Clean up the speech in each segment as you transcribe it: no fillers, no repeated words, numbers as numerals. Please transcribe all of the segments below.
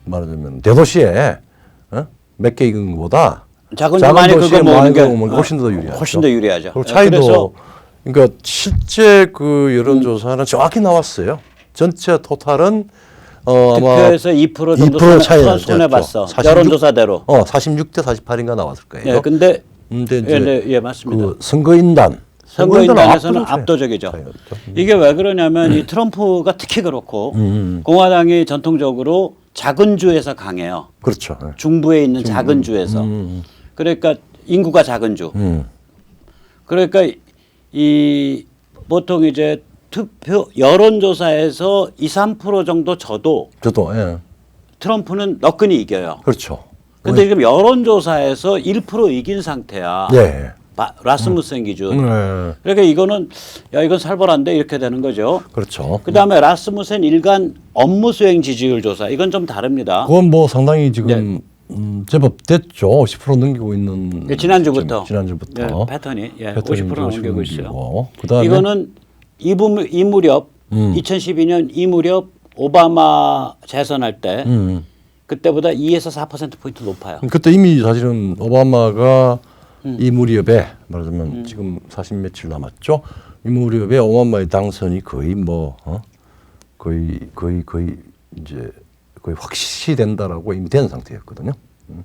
말하자면 대도시에 몇 개 익은 것보다 작은 많이 그거 먹는 게 훨씬 더 유리하죠. 훨씬 더 유리하죠. 그리고 차이도 그러니까 실제 그 여론조사는 정확히 나왔어요. 전체 토탈은 득표에서 2% 정도 2% 차이가 손해봤어. 여론조사대로. 46대 48인가 나왔을 거예요. 예, 근데 이제 예, 맞습니다. 그 선거인단에서는 압도적이죠. 이게 왜 그러냐면 이 트럼프가 특히 그렇고 공화당이 전통적으로 작은 주에서 강해요. 그렇죠. 중부에 있는 작은 주에서. 그러니까 인구가 작은 주. 그러니까 이 보통 이제 투표 여론조사에서 2~3% 정도 저도 예. 트럼프는 너끈히 이겨요. 그렇죠. 근데 지금 여론조사에서 1% 이긴 상태야. 예. 라스무센 기준. 그러니까 이거는 이건 살벌한데 이렇게 되는 거죠. 그렇죠. 그다음에 라스무센 일간 업무 수행 지지율 조사. 이건 좀 다릅니다. 그건 뭐 상당히 지금 제법 됐죠. 50% 넘기고 있는. 지난주부터. 지난주부터. 패턴이 50% 넘기고 있어요. 그다음에 이거는 이 무렵 2012년 이 무렵 오바마 재선할 때 그때보다 2에서 4% 포인트 높아요. 그때 이미 사실은 오바마가 이 무렵에 말하자면 지금 40 며칠 남았죠. 이 무렵에 오바마의 당선이 거의 거의 이제 거의 확실시된다라고 이미 된 상태였거든요.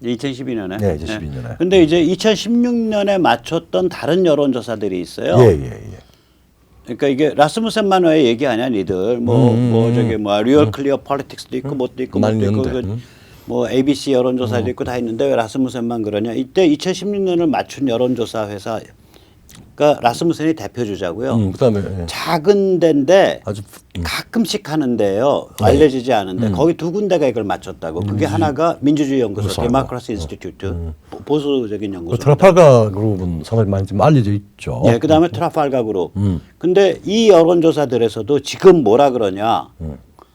2012년에. 네, 2012년에. 근데 이제 2016년에 맞췄던 다른 여론조사들이 있어요. 예. 그러니까 이게 라스무센만 왜 얘기 아니야, 니들. 리얼 클리어 폴리틱스도 있고 뭣도 있고 뭐 ABC 여론조사도 있고 다 있는데 왜 라스무센만 그러냐. 이때 2016년을 맞춘 여론조사 회사가 라스무센이 대표 주자고요. 그다음에 작은 데인데 아주 가끔씩 하는데요. 알려지지 않은데 거기 두 군데가 이걸 맞췄다고. 그게 하나가 민주주의 연구소, 데모크라시 인스티튜트, 보수적인 연구소. 트라팔가 그룹은 상당히 많이 좀 알려져 있죠. 네, 그다음에 트라팔가 그룹. 근데 이 여론조사들에서도 지금 뭐라 그러냐.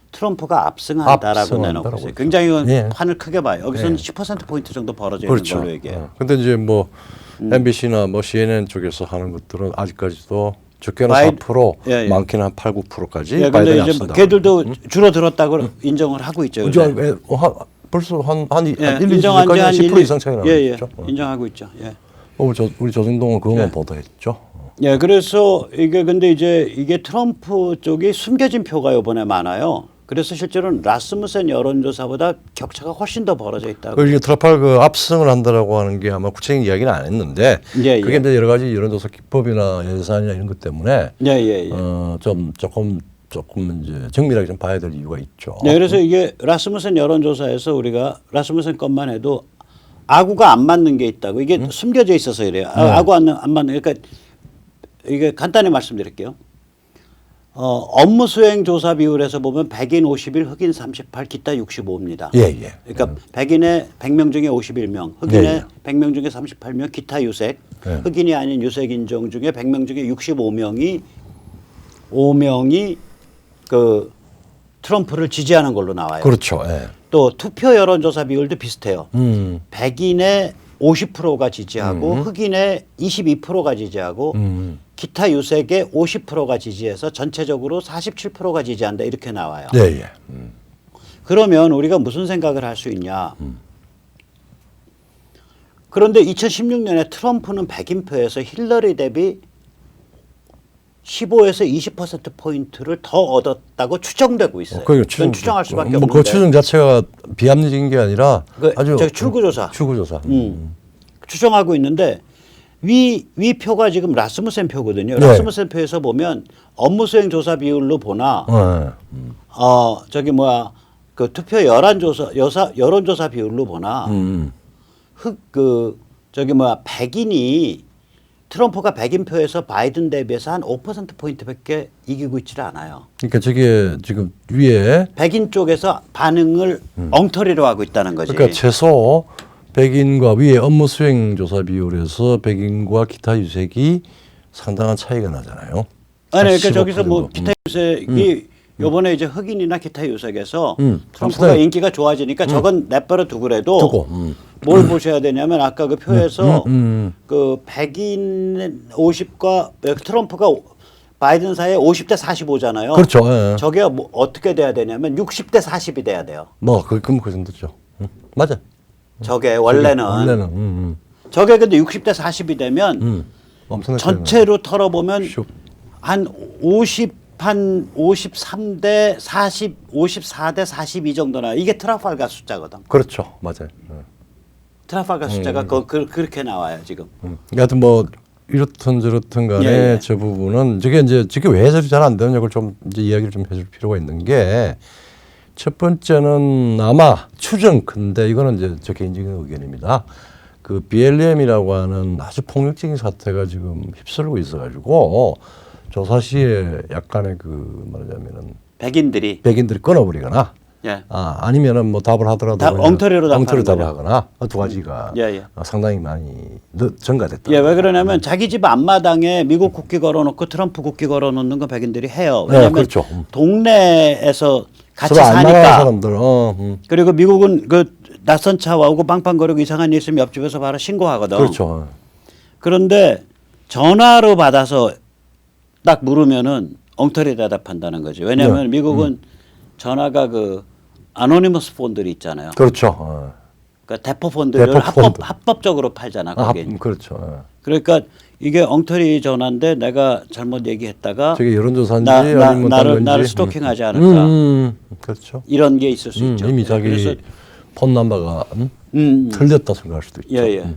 트럼프가 압승한다라고 내놓고 있어요. 굉장히 판을 크게 봐요. 여기서는 10%포인트 정도 벌어져 있는 걸로 얘기해요. 근데 이제 뭐 MBC나 뭐 CNN 쪽에서 하는 것들은 아직까지도 적게는 4%, 많게는 한 8, 9%까지 바이든이 앞선다. 걔들도 줄어들었다고 인정을 하고 있죠. 벌써 한 1, 2주까지 10% 이상 차이가 나죠. 인정하고 있죠. 우리 조정동은 그것만 보도했죠. 그래서 이게 근데 이게 트럼프 쪽이 숨겨진 표가 이번에 많아요. 그래서 실제로는 라스무센 여론조사보다 격차가 훨씬 더 벌어져 있다고. 그리고 트라팔 그 압승을 한다라고 하는 게 아마 구체적인 이야기는 안 했는데 그게 이제 여러 가지 여론조사 기법이나 예산이나 이런 것 때문에 조금 이제 정밀하게 좀 봐야 될 이유가 있죠. 그래서 이게 라스무센 여론조사에서 우리가 라스무센 것만 해도 아구가 안 맞는 게 있다고. 이게 숨겨져 있어서 이래요. 아구 안 맞는. 그러니까 이게 간단히 말씀드릴게요. 업무 수행 조사 비율에서 보면 백인 51, 흑인 38, 기타 65입니다. 그러니까 백인의 100명 중에 51명, 흑인의 100명 중에 38명, 기타 유색, 흑인이 아닌 유색 인종 중에 100명 중에 65명이 그 트럼프를 지지하는 걸로 나와요. 그렇죠. 또 투표 여론조사 비율도 비슷해요. 백인의 50%가 지지하고 흑인의 22%가 지지하고 기타 유색의 50%가 지지해서 전체적으로 47%가 지지한다 이렇게 나와요. 그러면 우리가 무슨 생각을 할 수 있냐. 그런데 2016년에 트럼프는 백인표에서 힐러리 대비 15에서 20%포인트를 더 얻었다고 추정되고 있어요. 그건 추정할 수밖에 없는데. 그 추정 자체가 비합리적인 게 아니라 아주 출구조사. 추정하고 있는데 위 표가 지금 라스무센 표거든요. 라스무센 표에서 보면 업무 수행 조사 비율로 보나 그 투표 여론조사 비율로 보나 백인이 트럼프가 백인표에서 바이든 대비해서 한 5%포인트밖에 이기고 있지를 않아요. 그러니까 저게 지금 위에 백인 쪽에서 반응을 엉터리로 하고 있다는 거지. 그러니까 최소 백인과 위에 업무 수행 조사 비율에서 백인과 기타 유색이 상당한 차이가 나잖아요. 그러니까 저기서 뭐 기타 유색이 요번에 이제 흑인이나 기타 유색에서 트럼프가 인기가 좋아지니까 저건 내버려 두고라도 뭘 보셔야 되냐면 아까 그 표에서 그 백인 50과 트럼프가 바이든 사이에 50대 45잖아요. 그렇죠. 예. 저게 뭐 어떻게 돼야 되냐면 60대 40이 돼야 돼요. 뭐 그 정도죠. 맞아. 저게 원래는. 저게 근데 60대 40이 되면 엄청나게 전체로 털어보면 슉. 한 53대 40, 54대 42 정도나 이게 트라팔가 숫자거든. 그렇죠. 맞아요. 예. 트라팔가 숫자가 그렇게 나와요 지금. 하여튼 뭐 이렇든 저렇든 간에 예, 예. 저 부분은 저게 왜 저리 잘 안 되느냐고 좀 이제 이야기를 좀 해줄 필요가 있는 게 첫 번째는 아마 추정 근데 이거는 이제 저 개인적인 의견입니다. 그 BLM이라고 하는 아주 폭력적인 사태가 지금 휩쓸고 있어가지고 조사 시에 약간의 그 말하자면은 백인들이 끊어버리거나 예. 아니면은 뭐 답을 하더라도 답, 그냥 엉터리로 답을 답하는 하거나 두 가지가 예, 예. 상당히 많이 증가됐다. 예, 왜 그러냐면 자기 집 앞마당에 미국 국기 걸어놓고 트럼프 국기 걸어놓는 거 백인들이 해요. 왜냐면 그렇죠. 동네에서 같이 서로 안 만나는 사니까. 사람들. 그리고 미국은 그 낯선 차 와오고 빵빵거리고 이상한 일 있으면 옆집에서 바로 신고하거든. 그렇죠. 그런데 전화로 받아서 딱 물으면은 엉터리 대답한다는 거지. 왜냐하면 네. 미국은 전화가 그 아노니머스 폰들이 있잖아요. 그렇죠. 그러니까 대포폰들을 대포폰들. 합법적으로 팔잖아. 거기. 그렇죠. 그러니까 이게 엉터리 전화인데 내가 잘못 얘기했다가 저게 여론조사인지 아니면 딴 건지. 나를 스토킹하지 않을까. 그렇죠. 이런 게 있을 수 있죠. 이미 자기 그래서 폰 넘버가 틀렸다 생각할 수도 있죠. 예, 예.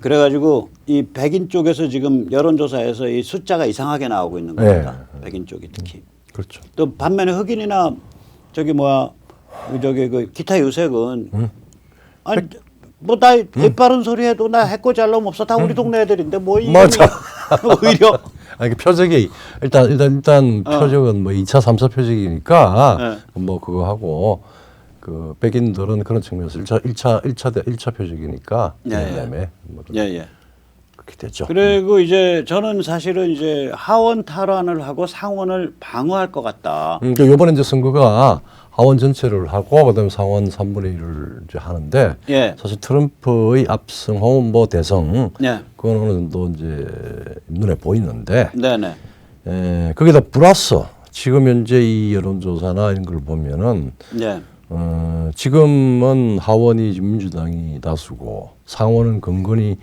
그래가지고 이 백인 쪽에서 지금 여론조사에서 이 숫자가 이상하게 나오고 있는 겁니다. 백인 쪽이 특히. 그렇죠. 또 반면에 흑인이나 저기 뭐야 저기 그 기타 유색은 아니 뭐 나 바른 소리 해도 나 해코 잘 놈 없어 다 우리 동네 애들인데 뭐 이게 맞아. 오히려 아니 그 표적이 일단 표적은 뭐 2차, 3차 표적이니까 뭐 그거 하고 그 백인들은 그런 측면에서 1차 표적이니까 그다음에 뭐 예. 그렇게 됐죠. 그리고 이제 저는 사실은 이제 하원 탈환을 하고 상원을 방어할 것 같다. 그러니까 이번에 이제 선거가 하원 전체를 하고 그다음에 상원 3분의 1을 이제 하는데 예. 사실 트럼프의 압승 혹은 뭐 대성 예. 그건 어느 정도 이제 눈에 보이는데 네네. 거기다 플러스 지금 현재 이 여론조사나 이런 걸 보면은 예. 지금은 하원이 민주당이 다수고 상원은 근근히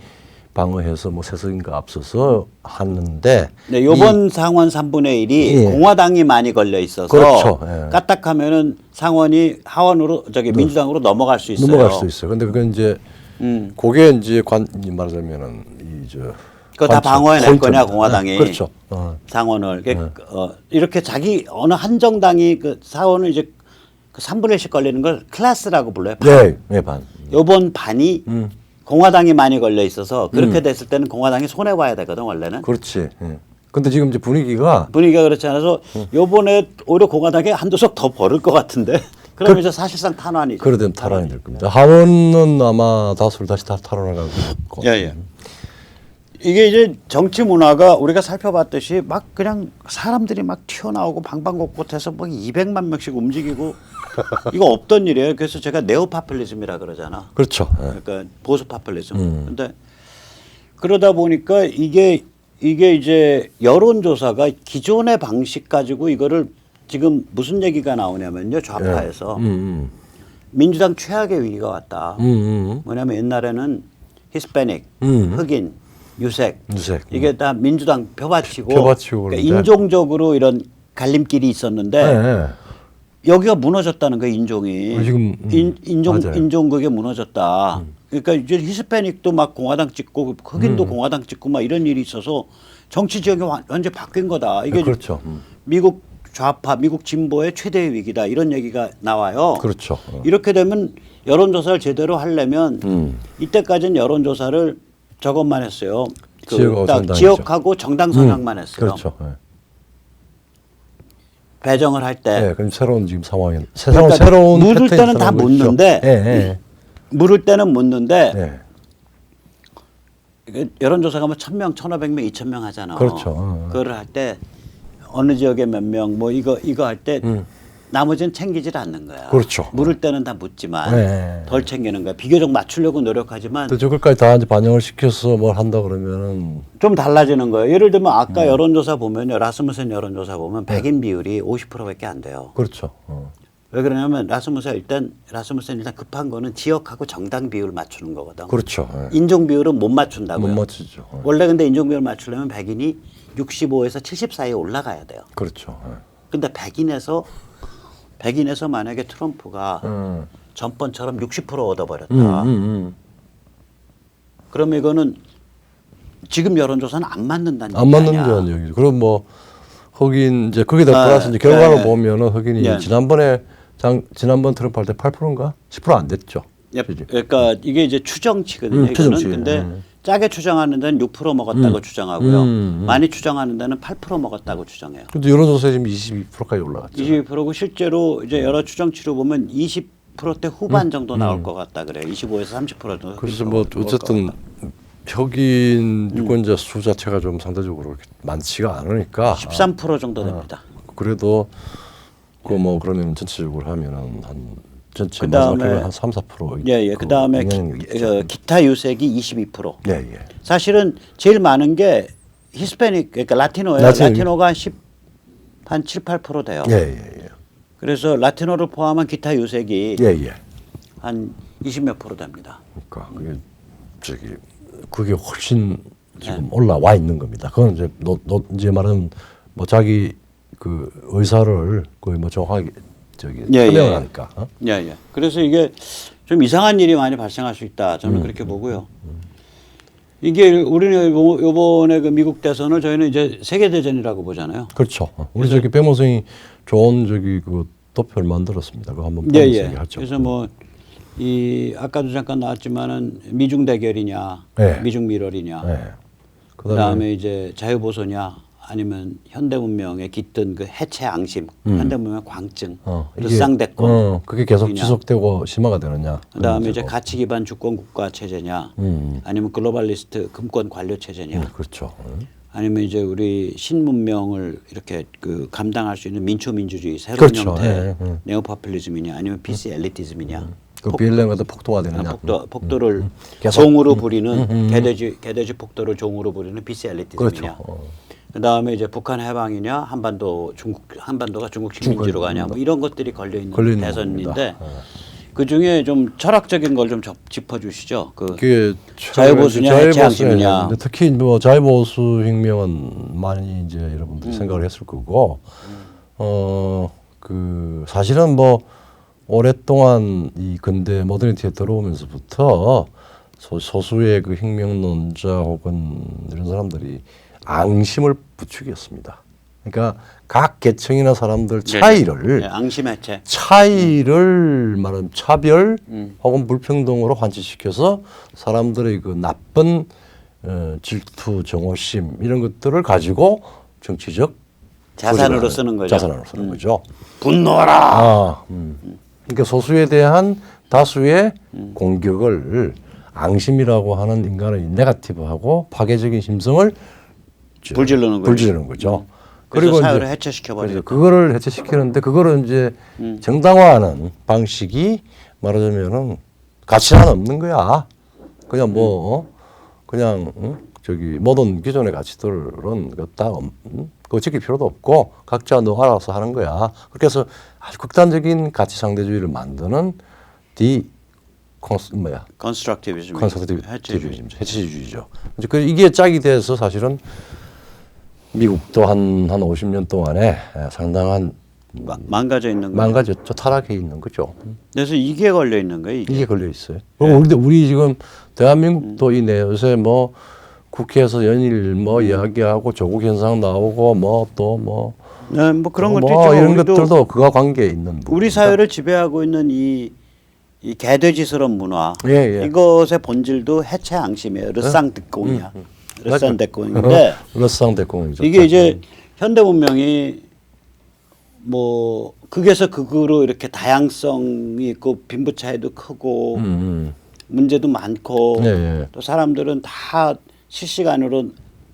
방어해서 뭐 세석인가 앞서서 하는데 네, 요번 상원 3분의 1이 예. 공화당이 많이 걸려 있어서 그렇죠. 예. 까딱하면은 상원이 하원으로 저기 민주당으로 넘어갈 수 있어요. 넘어갈 수 있어요. 근데 그건 이제 그게 이제 말하자면은 그거 다 방어해낼 거냐 공화당이. 그렇죠. 상원을 이렇게 자기 어느 한정당이 그 상원을 이제 그 3분의 1씩 걸리는 걸 클래스라고 불러요. 반. 네, 반. 요번 반이 공화당이 많이 걸려 있어서 그렇게 됐을 때는 공화당이 손해 봐야 되거든 원래는. 그렇지. 근데 지금 이제 분위기가 그렇지 않아서 요번에 오히려 공화당이 한두 석 더 벌을 것 같은데 그러면 이제 사실상 탄환이죠. 그러면 탈환이 될 겁니다. 하원은 아마 다수를 다시 다 탈환하고 있고. 예. 이게 이제 정치 문화가 우리가 살펴봤듯이 막 그냥 사람들이 막 튀어나오고 방방곡곡해서 뭐 200만 명씩 움직이고 이거 없던 일이에요. 그래서 제가 네오파퓰리즘이라 그러잖아. 그렇죠. 그러니까 보수 파퓰리즘. 근데 그러다 보니까 이게 이제 여론조사가 기존의 방식 가지고 이거를 지금 무슨 얘기가 나오냐면요. 좌파에서 민주당 최악의 위기가 왔다. 뭐냐면 옛날에는 히스패닉, 흑인, 유색 이게 다 민주당 표받치고 그러니까 인종적으로 이런 갈림길이 있었는데 여기가 무너졌다는 거예요. 인종이 지금 인종 그게 무너졌다. 그러니까 이제 히스패닉도 막 공화당 찍고 흑인도 공화당 찍고 막 이런 일이 있어서 정치 지형이 완전 바뀐 거다. 이게 그렇죠. 미국 좌파, 미국 진보의 최대의 위기다. 이런 얘기가 나와요. 그렇죠. 이렇게 되면 여론조사를 제대로 하려면 이때까지는 여론조사를 저것만 했어요. 지역하고 정당 성향만 했어요. 그렇죠. 배정을 할 때. 네, 그럼 새로운 지금 상황이 그러니까 새로운 물을 때는 다 묻는데 물을 때는 묻는데 여론조사가 뭐 1,000명, 1,500명, 2,000명 하잖아. 그렇죠. 그거를 할 때 어느 지역에 몇 명 뭐 이거 할 때 나머지는 챙기질 않는 거야. 그렇죠. 물을 때는 다 묻지만 네. 덜 챙기는 거야. 비교적 맞추려고 노력하지만 또 저것까지 다 이제 반영을 시켜서 뭘 한다 그러면은 좀 달라지는 거예요. 예를 들면 아까 여론조사 보면요. 라스무센 여론조사 보면 백인 비율이 50%밖에 안 돼요. 그렇죠. 왜 그러냐면 라스무센 일단 급한 거는 지역하고 정당 비율 맞추는 거거든. 그렇죠. 예. 인종 비율은 못 맞춘다고요. 못 맞추죠. 예. 원래 근데 인종 비율 맞추려면 백인이 65에서 70 사이에 올라가야 돼요. 그렇죠. 예. 근데 백인에서 만약에 트럼프가 전번처럼 60% 얻어버렸다. 그러면 이거는 지금 여론조사는 안 맞는다는 안 얘기 맞는 아니야. 건 얘기죠. 그럼 뭐 흑인 이제 거기다 플러스 이제 결과를 보면은 흑인이 예. 지난번 트럼프 할 때 8%인가 10%안 됐죠. 예, 그러니까 이게 이제 추정치거든요. 이거는 추정치. 근데 짜게 추정하는 데는 6% 먹었다고 추정하고요. 많이 추정하는 데는 8% 먹었다고 추정해요. 근데 여론조사에 지금 22%까지 올라갔죠. 22%고 실제로 이제 여러 추정치로 보면 20%대 후반 정도 나올 것 같다 그래요. 25에서 30% 정도. 그래서 뭐 어쨌든 흑인 유권자 수 자체가 좀 상대적으로 그렇게 많지가 않으니까 13% 정도 됩니다. 그래도 그 뭐 그러면 전체적으로 하면은 한 전체 그다음에- 마지막 결과 한 3~4%. 예. 그다음에 기타 유색이 22%. 예, 예. 사실은 제일 많은 게 히스패닉 그러니까 라티노예요. 라티노가 한 7~8% 돼요. 예, 예, 예. 그래서 라티노를 포함한 기타 유색이 예, 예. 한 20몇 % 됩니다. 그러니까 그게 훨씬 지금 올라와 있는 겁니다. 그건 이제 이제 말은 뭐 자기 그 의사를 거의 뭐 정확하게 설명을 하니까. 예. 그래서 이게 좀 이상한 일이 많이 발생할 수 있다. 저는 그렇게 보고요. 이게 우리는 요번에 그 미국 대선을 저희는 이제 세계 대전이라고 보잖아요. 그렇죠. 우리 저기 백모생이 좋은 그 도표를 만들었습니다. 그거 한번 예. 보면서 얘기하죠. 그래서 뭐 이 아까도 잠깐 나왔지만은 미중 대결이냐, 네. 미중 밀월이냐, 네. 그다음에 이제 자유보수냐, 아니면 현대문명에 깃든 그 해체 앙심, 현대문명 광증, 이게, 르상대권, 그게 계속 지속되고 심화가 되느냐. 그다음에 이제 가치 기반 주권 국가 체제냐, 아니면 글로벌리스트 금권 관료 체제냐, 그렇죠. 아니면 이제 우리 신문명을 이렇게 그 감당할 수 있는 민초민주주의 새로운 그렇죠. 형태, 네오파퓰리즘이냐, 아니면 PC 엘리티즘이냐. 그 비엘렘 같은 폭도가 되느냐. 폭도를 계속. 종으로 부리는 개돼지 폭도를 종으로 부리는 PC 엘리티즘이냐. 그렇죠. 그다음에 이제 북한 해방이냐, 한반도가 중국 식민지로 가냐, 뭐 이런 것들이 걸려 있는 대선인데 그 중에 좀 철학적인 걸 좀 짚어주시죠. 그게 자유보수냐, 해체학심이냐. 특히 뭐 자유보수 혁명은 많이 이제 여러분들이 생각을 했을 거고, 그 사실은 뭐 오랫동안 이 근대 모더니티에 들어오면서부터 소수의 그 혁명론자 혹은 이런 사람들이 앙심을 부추겼습니다. 그러니까 각 계층이나 사람들 차이를 앙심 해체. 차이를 말하면 차별 혹은 불평등으로 환치시켜서 사람들의 그 나쁜 질투, 정오심 이런 것들을 가지고 정치적 자산으로 쓰는 거죠. 자산으로 쓰는 거죠. 분노하라. 그러니까 소수에 대한 다수의 공격을 앙심이라고 하는 인간의 네거티브하고 파괴적인 심성을 불지르는 거죠. 그리고 사회를 해체시켜버리죠. 그거를 해체시키는데 그거를 이제 정당화하는 방식이 말하자면은 가치는 없는 거야. 그냥 그냥 저기 모든 기존의 가치들은 그거 지킬 필요도 없고 각자 너 알아서 하는 거야. 그렇게 해서 아주 극단적인 가치 상대주의를 만드는 컨스트럭티비즘, 해체주의죠. 이제 이게 짝이 돼서 사실은 미국도 한 50년 동안에 상당한 망가져 있는 거죠. 망가졌죠. 타락해 있는 거죠. 그래서 이게 걸려 있는 거예요. 이게 걸려 있어요. 그럼 우리 지금 대한민국도 이내 요새 뭐 국회에서 연일 이야기하고 조국 현상 나오고 네, 뭐 그런 것도 있죠. 이런 우리도 것들도 그와 관계 있는 부분. 우리 사회를 지배하고 있는 이 개돼지스러운 문화, 이것의 본질도 해체 앙심이에요. 르상대공이야. 르상대공인데 르상대공이죠. 이게 이제 현대 문명이 뭐 극에서 극으로 이렇게 다양성이 있고 빈부 차이도 크고 문제도 많고 또 사람들은 다 실시간으로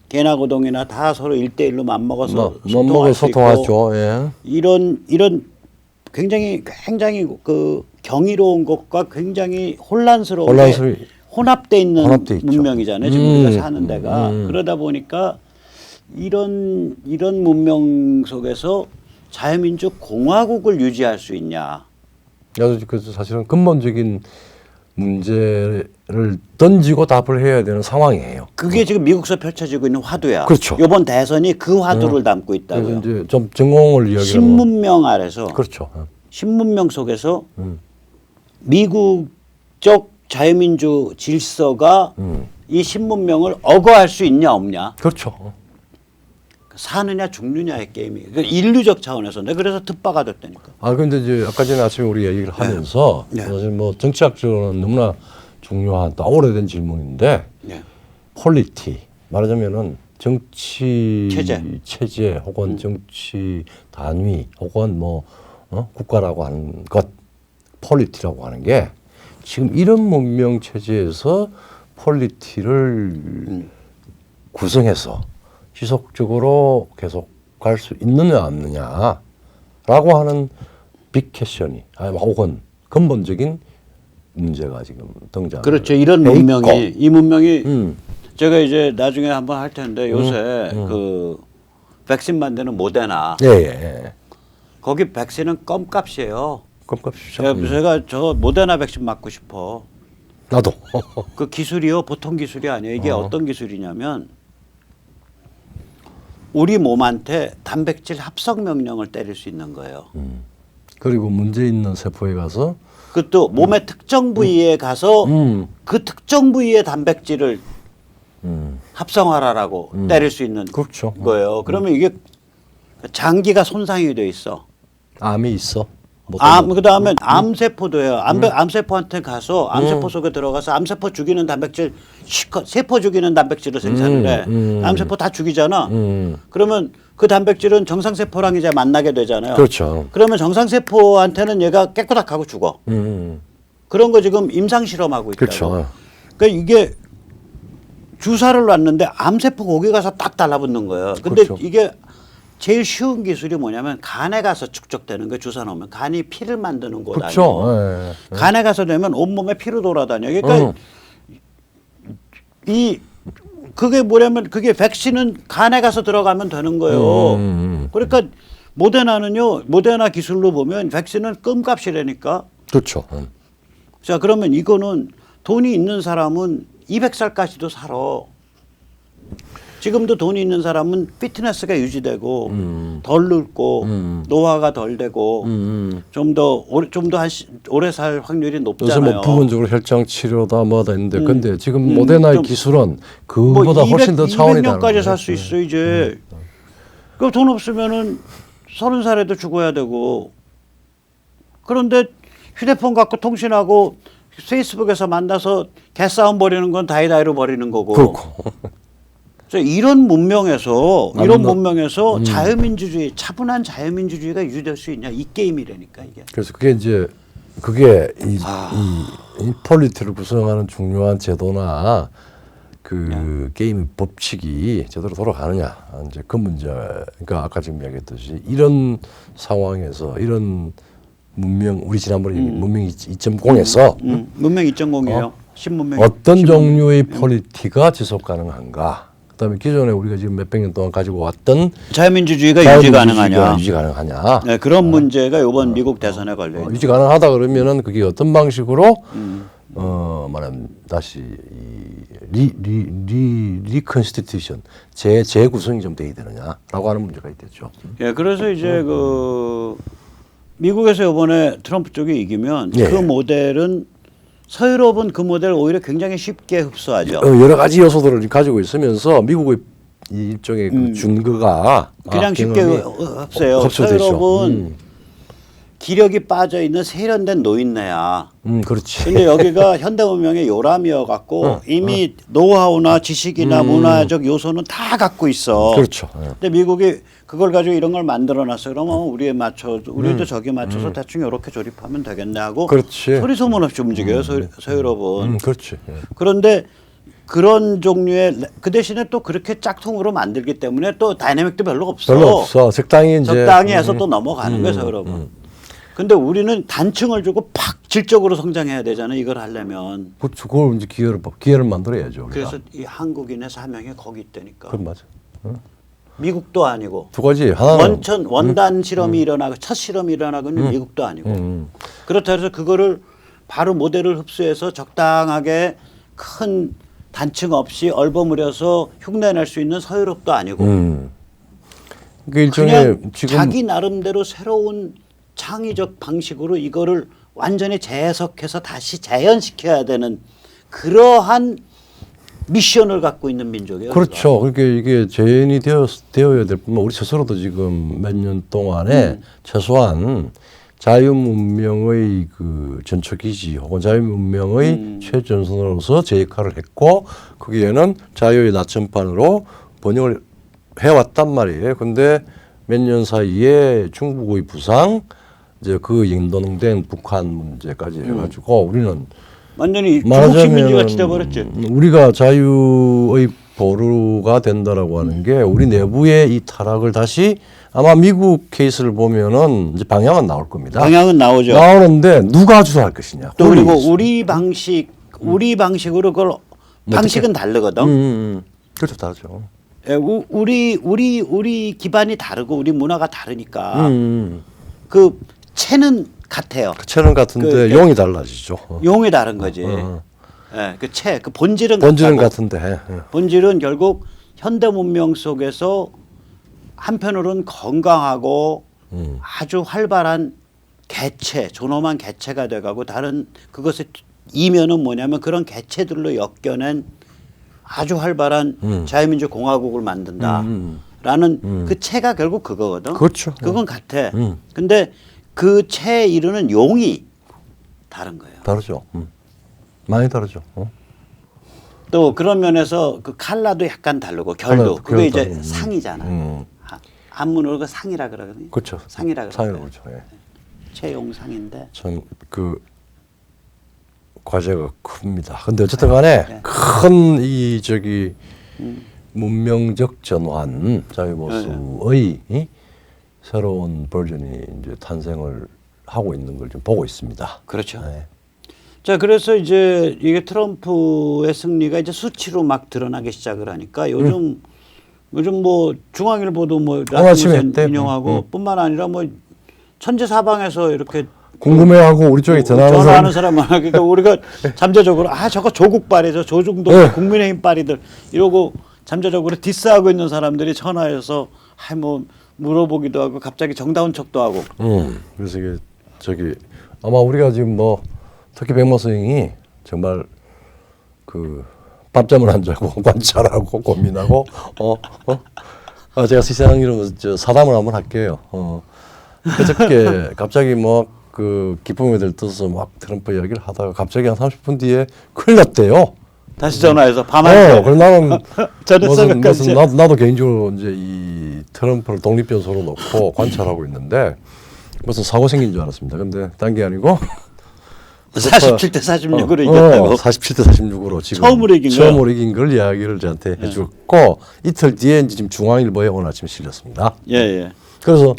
개나 고동이나 다 서로 1대1로 맞먹어서 소통하죠. 예. 이런 굉장히 그 경이로운 것과 굉장히 혼란스러운 혼합돼 있는 혼합돼 있죠. 문명이잖아요. 지금 우리가 사는 데가 그러다 보니까 이런 문명 속에서 자유민주 공화국을 유지할 수 있냐? 그래서 사실은 근본적인 문제를 던지고 답을 해야 되는 상황이에요. 그게 지금 미국에서 펼쳐지고 있는 화두야. 그렇죠. 이번 대선이 그 화두를 담고 있다고요. 그래서 이제 좀 전공을 이야기하면 신문명 아래서 그렇죠. 신문명 속에서 미국적 자유민주 질서가 이 신문명을 억어할 수 있냐 없냐. 그렇죠. 사느냐 죽느냐의 게임이. 그러니까 인류적 차원에서 내가 그래서 특바가 됐다니까. 근데 이제 아까 전에 아침에 우리 얘기를 하면서 네. 사실 뭐 정치학적으로는 너무나 중요한 또 오래된 질문인데 네. 폴리티 말하자면은 정치 체제 혹은 정치 단위 혹은 뭐 국가라고 하는 것 폴리티라고 하는 게 지금 이런 문명 체제에서 폴리티를 구성해서 지속적으로 계속 갈 수 있느냐 없느냐라고 하는 빅 퀘션이 혹은 근본적인 문제가 지금 등장. 그렇죠. 이런 문명이 이 문명이 제가 이제 나중에 한번 할 텐데 요새 그 백신 만드는 모데나 예. 거기 백신은 껌값이에요. 껌값이죠. 제가 저 모데나 백신 맞고 싶어. 나도. 그 기술이요 보통 기술이 아니에요. 이게 어떤 기술이냐면 우리 몸한테 단백질 합성 명령을 때릴 수 있는 거예요. 그리고 문제 있는 세포에 가서 그것도 몸의 특정 부위에 가서 그 특정 부위의 단백질을 합성하라라고 때릴 수 있는 그렇죠. 거예요. 그러면 이게 장기가 손상이 돼 있어. 암이 있어. 그다음에 암세포도요. 암세포한테 가서 암세포 속에 들어가서 암세포 죽이는 단백질 세포 죽이는 단백질을 생산을 해. 암세포 다 죽이잖아. 그러면 그 단백질은 정상세포랑 이제 만나게 되잖아요. 그렇죠. 그러면 정상세포한테는 얘가 깨끗하고 죽어. 그런 거 지금 임상 실험하고 있다고. 그렇죠. 그러니까 이게 주사를 놨는데 암세포 거기 가서 딱 달라붙는 거예요. 근데 그렇죠. 이게 제일 쉬운 기술이 뭐냐면 간에 가서 축적되는 거 주사 놓으면 간이 피를 만드는 곳 그렇죠. 아니에요. 간에 가서 되면 온몸에 피로 돌아다녀. 그러니까 그게 뭐냐면 그게 백신은 간에 가서 들어가면 되는 거예요. 그러니까 모데나 기술로 보면 백신은 껌값이라니까. 그렇죠. 자 그러면 이거는 돈이 있는 사람은 200살까지도 살아. 지금도 돈이 있는 사람은 피트니스가 유지되고 덜 늙고 노화가 덜 되고 좀 더 오래 살 확률이 높잖아요. 요새 뭐 부분적으로 혈장 치료다 뭐다 있는데 근데 지금 모데나의 기술은 그보다 뭐 훨씬 더 차원이 다른 200년까지 살 수 있어 이제. 그 돈 없으면은 30살에도 죽어야 되고. 그런데 휴대폰 갖고 통신하고 페이스북에서 만나서 개싸움 벌이는 건 다이다이로 벌이는 거고. 그렇고. 이런 문명에서 자유민주주의 차분한 자유민주주의가 유지될 수 있냐 이 게임이라니까 이게. 그래서 그게 이 폴리티를 구성하는 중요한 제도나 그 게임 법칙이 제대로 돌아가느냐 이제 그 문제. 그러니까 아까 지금 이야기했듯이 이런 상황에서 이런 문명 우리 지난번에 문명 2.0에서 문명 2.0이에요. 신문명 어떤 종류의 폴리티가 지속 가능한가? 그다음에 기존에 우리가 지금 몇백 년 동안 가지고 왔던 자유민주주의가 유지 가능하냐? 네, 그런 문제가 이번 미국 대선에 걸려 있는. 유지 가능하다 그러면은 그게 어떤 방식으로 말하면 다시 리컨스티튜션 재구성이 좀 돼야 되느냐라고 하는 문제가 있겠죠. 예, 그래서 이제 그 미국에서 이번에 트럼프 쪽이 이기면 그 모델은 서유럽은 그 모델을 오히려 굉장히 쉽게 흡수하죠. 여러 가지 요소들을 가지고 있으면서 미국의 이 일종의 그 준거가 그냥 쉽게 흡수해요. 서유럽은 기력이 빠져 있는 세련된 노인네야. 그렇지. 근데 여기가 현대문명의 요람이어 갖고 이미 노하우나 지식이나 문화적 요소는 다 갖고 있어. 그렇죠. 근데 미국이 그걸 가지고 이런 걸 만들어 놨어. 그러면 우리도 저기 맞춰서 대충 이렇게 조립하면 되겠네 하고 그렇지. 소리 소문 없이 움직여요. 서유럽은. 그렇지. 그런데 그런 종류의 그 대신에 또 그렇게 짝퉁으로 만들기 때문에 또 다이내믹도 별로 없어. 별로 없어. 적당히 해서 또 넘어가는 거예요, 서유럽은. 근데 우리는 단층을 주고 팍 질적으로 성장해야 되잖아요. 이걸 하려면. 그렇죠. 그걸 이제 기회를 만들어야죠. 우리가. 그래서 이 한국인의 사명이 거기 있다니까. 그건 맞아. 미국도 아니고. 두 가지. 하나는 원단 실험이 일어나고 첫 실험이 일어나고 있는 미국도 아니고. 그렇다 해서 그거를 바로 모델을 흡수해서 적당하게 큰 단층 없이 얼버무려서 흉내낼 수 있는 서유럽도 아니고. 그러니까 일종의 그냥 지금 자기 나름대로 새로운 창의적 방식으로 이거를 완전히 재해석해서 다시 재현시켜야 되는 그러한 미션을 갖고 있는 민족이에요. 그렇죠. 그러니까 이게 재현이 되어야 될 뿐만 우리 스스로도 지금 몇 년 동안에 최소한 자유문명의 그 전초기지 혹은 자유문명의 최전선으로서 제 역할을 했고 거기에는 자유의 나침반으로 번영을 해왔단 말이에요. 근데 몇 년 사이에 중국의 부상, 이제 그 연동된 북한 문제까지 해가지고 우리는 완전히 중국 식민지 같이 돼버렸지. 우리가 자유의 보루가 된다라고 하는 게 우리 내부의 이 타락을 다시 아마 미국 케이스를 보면은 이제 방향은 나올 겁니다. 방향은 나오죠. 나오는데 누가 주도할 것이냐. 또 그리고 우리 방식으로 그걸 방식은 다르거든. 그렇죠, 다르죠. 예, 우리 기반이 다르고 우리 문화가 다르니까 그 체는 같아요. 그 체는 같은데 용이 달라지죠. 용이 다른 거지. 예, 그 체, 그 본질은 같은데. 본질은 결국 현대 문명 속에서 한편으로는 건강하고 아주 활발한 개체, 존엄한 개체가 돼가고 다른 그것의 이면은 뭐냐면 그런 개체들로 엮여낸 아주 활발한 자유민주 공화국을 만든다라는 그 체가 결국 그거거든. 그렇죠. 그건 같아. 근데 그 체에 이르는 용이 다른 거예요. 다르죠. 많이 다르죠. 또 그런 면에서 그 칼라도 약간 다르고 결도 그게 이제 다르고. 상이잖아. 한문으로 그 상이라 그러거든요. 그렇죠. 상이라 상이라고 그러죠. 그러죠. 예. 체용상인데. 참 그 과제가 큽니다. 근데 어쨌든 간에 네. 큰 이 저기 문명적 전환 자유보수의 이 새로운 버전이 이제 탄생을 하고 있는 걸 좀 보고 있습니다. 그렇죠. 네. 자, 그래서 이제 이게 트럼프의 승리가 이제 수치로 막 드러나기 시작을 하니까 요즘 뭐 중앙일보도 뭐 아침에 라스무센 했대. 인용하고 뿐만 아니라 뭐 천지사방에서 이렇게 궁금해하고 우리 쪽에 전화하는 사람 많아. 그러니까 우리가 잠재적으로 저거 조국 빨이죠. 조중동 네. 국민의힘 빨이들 이러고 잠재적으로 디스하고 있는 사람들이 전화해서 뭐 물어보기도 하고 갑자기 정다운 척도 하고. 그래서 이게 저기 아마 우리가 지금 뭐 특히 백마 선생이 정말 그 밤잠을 안 자고 관찰하고 고민하고 제가 세상 이름 저 사담을 한번 할게요. 그저께 갑자기 뭐 그 기쁨에 들떠서 막 트럼프 이야기를 하다가 갑자기 한 30분 뒤에 큰일 났대요. 다시 전화해서 밤한테. 그래서 나는 저녁 새벽까지. 나도 개인적으로 이제 이 트럼프를 독립변소로 놓고 관찰하고 있는데 무슨 사고 생긴 줄 알았습니다. 근데 딴 게 아니고 47대 46으로 이겼다고. 47대 46으로 지금 처음으로 이긴 걸 이야기를 저한테 해줬고 이틀 뒤에 이제 지금 중앙일보에 오늘 아침 실렸습니다. 예. 그래서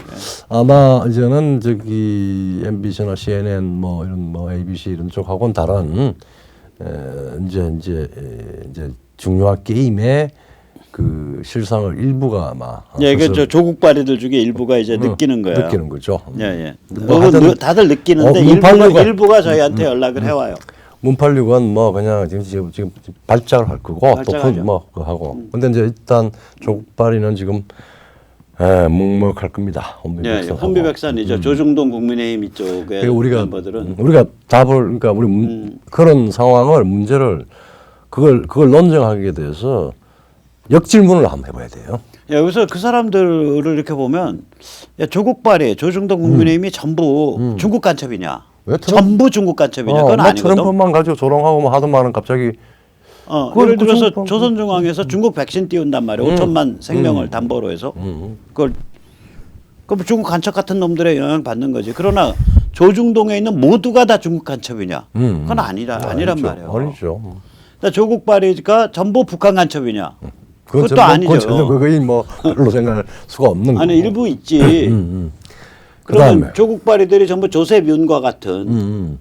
아마 이제는 저기 MBC나 CNN 뭐 이런 뭐 ABC 이런 쪽하고는 다른 이제 중요한 게임의 그 실상을 일부가 아마 저 조국 발이들 중에 일부가 이제 느끼는 거예요. 느끼는 거죠. 예. 뭐 하여튼 다들 느끼는데 일부가 저희한테 연락을 해와요. 문팔육은 뭐 그냥 지금 발작을 할 거고 또 뭐 하고. 근데 이제 일단 조국 발이는 지금 묵묵할 겁니다. 혼비백산이죠. 조중동 국민의힘 이쪽의 멤버들은 우리가 답을 그러니까 우리 그런 상황을 문제를 그걸 논쟁하게 돼서 역질문을 한번 해봐야 돼요. 여기서 그 사람들을 이렇게 보면 조국 발이 조중동 국민의힘이 전부 중국 간첩이냐? 전부 중국 간첩이냐? 그건 아니거든. 트럼프만 가지고 조롱하고 뭐 하더만은 갑자기 예를 들어서 조선중앙에서 중국 백신 띄운단 말이에요. 5천만 생명을 담보로 해서 그걸 중국 간첩 같은 놈들의 영향 받는 거지. 그러나 조중동에 있는 모두가 다 중국 간첩이냐? 그건 아니란 말이에요. 아니죠. 조국 발이가 전부 북한 간첩이냐? 그것도 뭐, 아니죠. 전혀 거의 뭐 별로 생각할 수가 없는 거고. 일부 있지. 그러면 그다음에. 조국 발의들이 전부 조셉 윤과 같은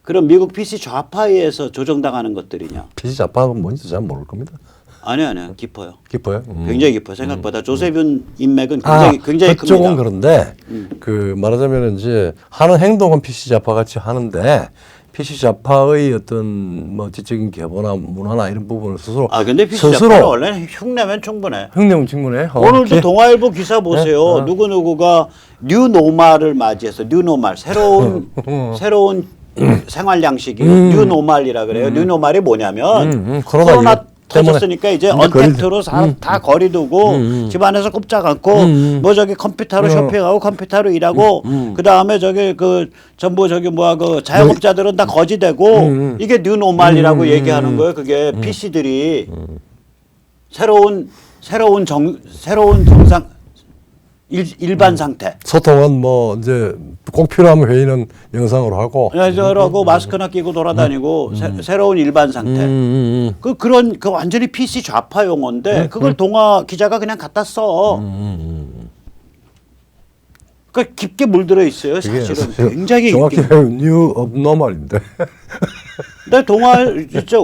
그런 미국 PC 좌파에 의해서 조정당하는 것들이냐? PC 좌파가 뭔지 잘 모를 겁니다. 아니요. 깊어요. 깊어요? 굉장히 깊어요. 생각보다 조셉 윤 인맥은 아, 굉장히 그쪽은 큽니다. 그런데 그 말하자면 이제 하는 행동은 PC 좌파 같이 하는데 PC 좌파의 어떤 뭐 지적인 계보나 문화나 이런 부분을 스스로 근데 PC 좌파는 원래 흉내면 충분해. 흉내면 충분해. 오늘도 동아일보 기사 보세요. 누구누구가 뉴노멀을 맞이해서 뉴노멀 새로운 생활 양식이 뉴노멀이라 그래요. 뉴노멀이 뭐냐면 코로나 터졌으니까 이제 언택트로 다 거리두고 집안에서 꼼짝 않고 뭐 저기 컴퓨터로 쇼핑하고 컴퓨터로 일하고 그 다음에 저기 그 전부 저기 뭐야 그 자영업자들은 다 거지되고 이게 뉴노멀이라고 얘기하는 거예요. 그게 PC들이 새로운 정상 일반 상태. 소통은 뭐 이제 꼭 필요하면 회의는 영상으로 하고. 저러고 마스크나 끼고 돌아다니고 새로운 일반 상태. 그런 완전히 PC 좌파 용어인데 그걸 동아 기자가 그냥 갖다 써. 그러니까 깊게 물들어 있어요. 사실은 굉장히 정확히 뉴 업노멀인데. 근데 동아 진짜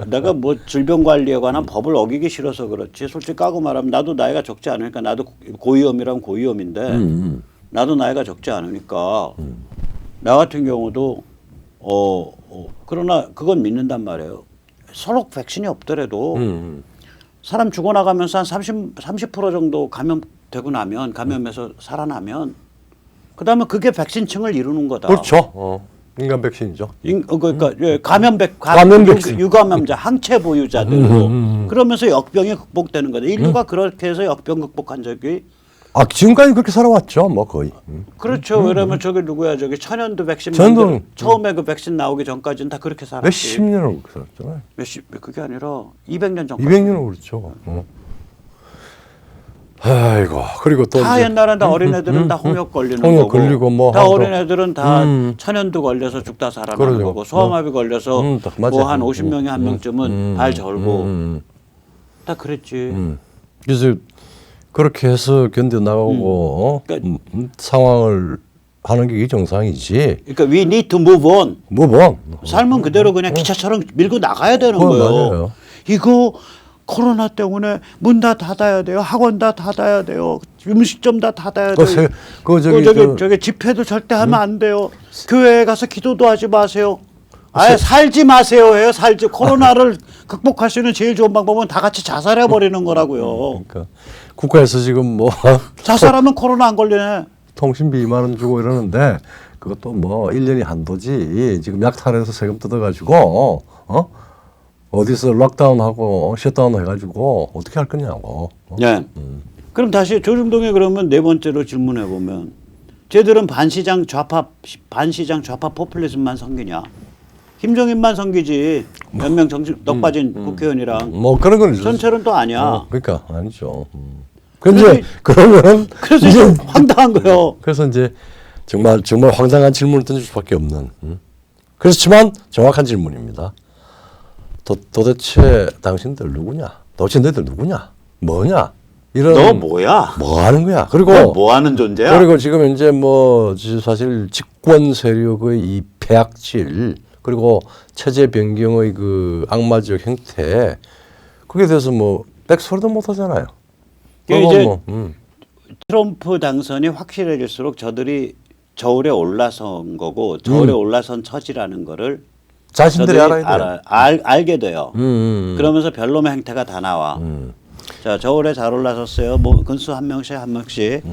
내가 뭐 질병 관리에 관한 법을 어기기 싫어서 그렇지. 솔직히 까고 말하면 나도 나이가 적지 않으니까 나도 고위험이라면 고위험인데 나도 나이가 적지 않으니까 나 같은 경우도 그러나 그건 믿는단 말이에요. 서로 백신이 없더라도 사람 죽어나가면서 한 30% 정도 감염되고 나면 감염해서 살아나면 그다음에 그게 백신층을 이루는 거다. 그렇죠. 인간 백신이죠. 그러니까 감염 백신. 유감염자, 항체 보유자들도 그러면서 역병이 극복되는 거다. 인류가 그렇게 해서 역병 극복한 적이 지금까지 그렇게 살아왔죠, 뭐 거의. 그렇죠. 왜냐면 저기 누구야, 저기 천연두 백신 처음에 그 백신 나오기 전까지는 다 그렇게 살았지. 몇십 년을 그렇게 살았잖아요. 그게 아니라 200년 전까지. 200년을 그렇죠. 아이고 그리고 또 다 이제 옛날엔 다 어린애들은 다 홍역 걸리는 홍역 거고 걸리고 뭐 다 하고. 어린애들은 다 천연두 걸려서 죽다 살아나는 그러죠. 거고 소아마비 걸려서 맞아요. 뭐 한 50명에 한 명쯤은 발 절고 다 그랬지. 그래서 그렇게 해서 견뎌 나가고 그러니까 상황을 하는 게 이게 정상이지. 그러니까 we need to move on. 뭐 삶은 그대로 그냥 기차처럼 밀고 나가야 되는 거예요. 맞아요. 이거 코로나 때문에 문 다 닫아야 돼요. 학원 다 닫아야 돼요. 음식점 다 닫아야 돼요. 저기 집회도 절대 하면 안 돼요. 교회에 가서 기도도 하지 마세요. 아예 살지 마세요 해요. 코로나를 극복할 수 있는 제일 좋은 방법은 다 같이 자살해 버리는 거라고요. 그러니까 국가에서 지금 뭐 자살하면 코로나 안 걸리네. 통신비 2만 원 주고 이러는데 그것도 뭐 1년이 한도지. 지금 약탈해서 세금 뜯어가지고 어디서 락다운하고 셧다운 해가지고 어떻게 할 거냐고. 네. 그럼 다시 조중동에 그러면 네 번째로 질문해 보면 쟤들은 반시장 좌파 포퓰리즘만 섬기냐? 김종인만 섬기지. 몇 명 떡 빠진 국회의원이랑 뭐 그런 건 전체는 또 아니야. 그러니까 아니죠. 그런데 그러면 그래서 이제 황당한 거예요. 그래서 이제 정말 황당한 질문을 던질 수밖에 없는. 그렇지만 정확한 질문입니다. 도대체 당신들 누구냐? 도대체 너희들 누구냐? 뭐냐? 이런 너 뭐야? 뭐 하는 거야? 그리고 너 뭐 하는 존재야? 그리고 지금 이제 뭐 사실 집권 세력의 이 폐악질 그리고 체제 변경의 그 악마적 형태 그게 대해서 뭐 백소리도 못 하잖아요. 이제 트럼프 당선이 확실해질수록 저들이 저울에 올라선 거고 저울에 올라선 처지라는 거를 자신들이 알아야 돼요. 알게 돼요. 그러면서 별놈의 행태가 다 나와. 자, 저울에 잘 올라섰어요. 뭐 근수 한 명씩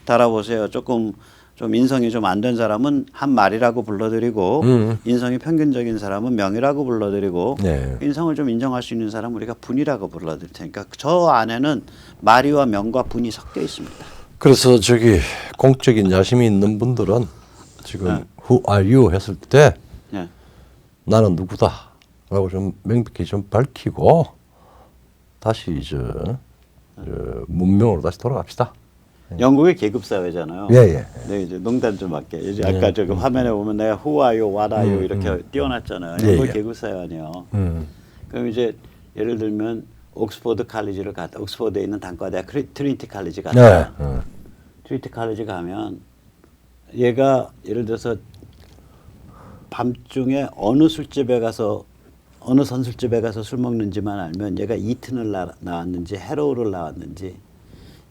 달아보세요. 조금 좀 인성이 좀 안 된 사람은 한 말이라고 불러드리고 인성이 평균적인 사람은 명이라고 불러드리고 네. 인성을 좀 인정할 수 있는 사람은 우리가 분이라고 불러드릴 테니까 저 안에는 말이와 명과 분이 섞여 있습니다. 그래서 저기 공적인 야심이 있는 분들은 지금 Who are you 했을 때 네. 나는 누구다라고 좀 명백히 좀 밝히고 다시 문명으로 다시 돌아갑시다. 영국의 계급 사회잖아요. 예. 네, 이제 농담 좀 할게. 이제 아까 저기 화면에 보면 내가 Who are you, What are you 이렇게 띄워놨잖아요. 영국 계급 사회 아니에요. 그럼 이제 예를 들면 옥스퍼드 칼리지를 갔다. 옥스퍼드에 있는 단과대학 트리니티 칼리지 갔다. 트리니티 칼리지 가면 얘가 예를 들어서 밤중에 어느 술집에 가서 어느 선술집에 가서 술 먹는지만 알면 얘가 이튼을 나왔는지 해로우를 나왔는지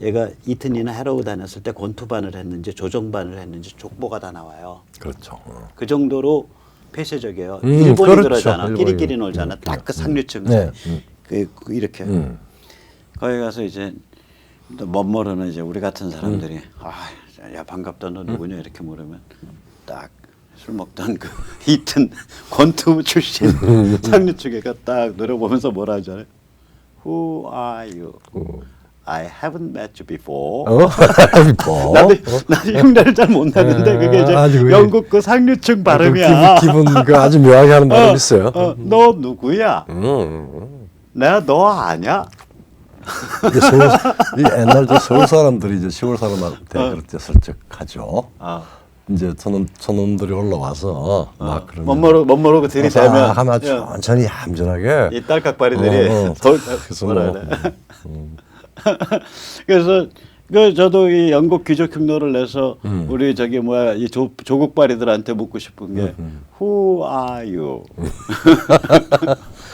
얘가 이튼이나 해로우 다녔을 때 권투반을 했는지 조정반을 했는지 족보가 다 나와요. 그렇죠. 그 정도로 폐쇄적이에요. 일본이 그렇죠. 그러잖아. 일본이. 끼리끼리 놀잖아. 딱 그 상류층. 네. 그 이렇게. 거기 가서 이제 또 멋모르는 이제 우리 같은 사람들이 야 반갑다 너 누구냐 이렇게 물으면 딱 술 먹던 그 이튼 권투 출신 상류층애가 딱 노려보면서 뭐라 하잖아요. Who are you? I haven't met you before. 나도 흉내를 잘 못 내는데 그게 이제 영국 그 상류층 발음이야. 기분 그 아주 묘하게 하는 발음이 있어요. 너 누구야? 내가 너 아냐? 이게 서울, 이 옛날 저 서울 사람들이 이제 시골 사람한테 그럴 때 슬쩍 하죠. 이제 저놈들이 올라와서 막 그러면 멋모르고 들이대면 하나 천천히 얌전하게 이 딸깍바리들이 그래서 뭐라 뭐, 그래. 그래서 그 저도 이 영국 귀족 흉노를 내서 우리 저기 뭐야 이 조국바리들한테 묻고 싶은 게 Who are you?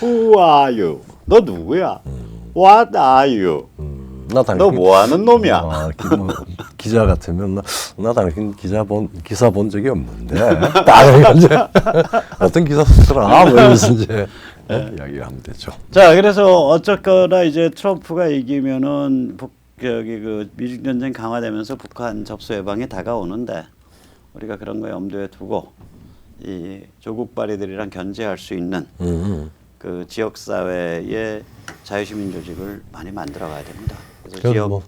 Who are you? 너 누구야? What are you? 나 너 뭐 하는 놈이야? 뭐, 기자 같으면 나 당신 기사 본 적이 없는데 딱 이제 어떤 기사 쓰더라 뭐 이러면서 이제 이야기하면 되죠. 자, 그래서 어쨌거나 이제 트럼프가 이기면은 여기 그 미중 전쟁 강화되면서 북한 접수 예방이 다가오는데 우리가 그런 거 염두에 두고 이 조국 발이들이랑 견제할 수 있는 그 지역 사회의 자유시민 조직을 많이 만들어 가야 됩니다. 그래서 지역 뭐,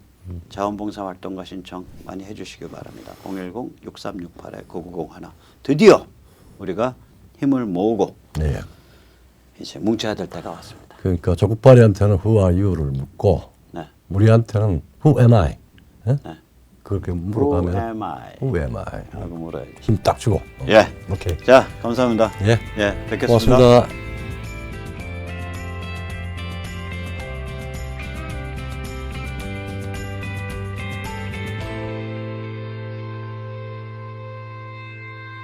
자원봉사 활동과 신청 많이 해주시기 바랍니다. 010-6368-9901 드디어 우리가 힘을 모으고 네. 이제 뭉쳐야 될 때가 왔습니다. 그러니까 조국발이한테는 Who are you를 묻고 네. 우리한테는 Who am I? 예? 네. 그렇게 물어가면 Who am I? Who am I? 하고 물어야지. 힘 딱 주고. 예. 오케이. 자, 감사합니다. 예. 예, 뵙겠습니다. 고맙습니다.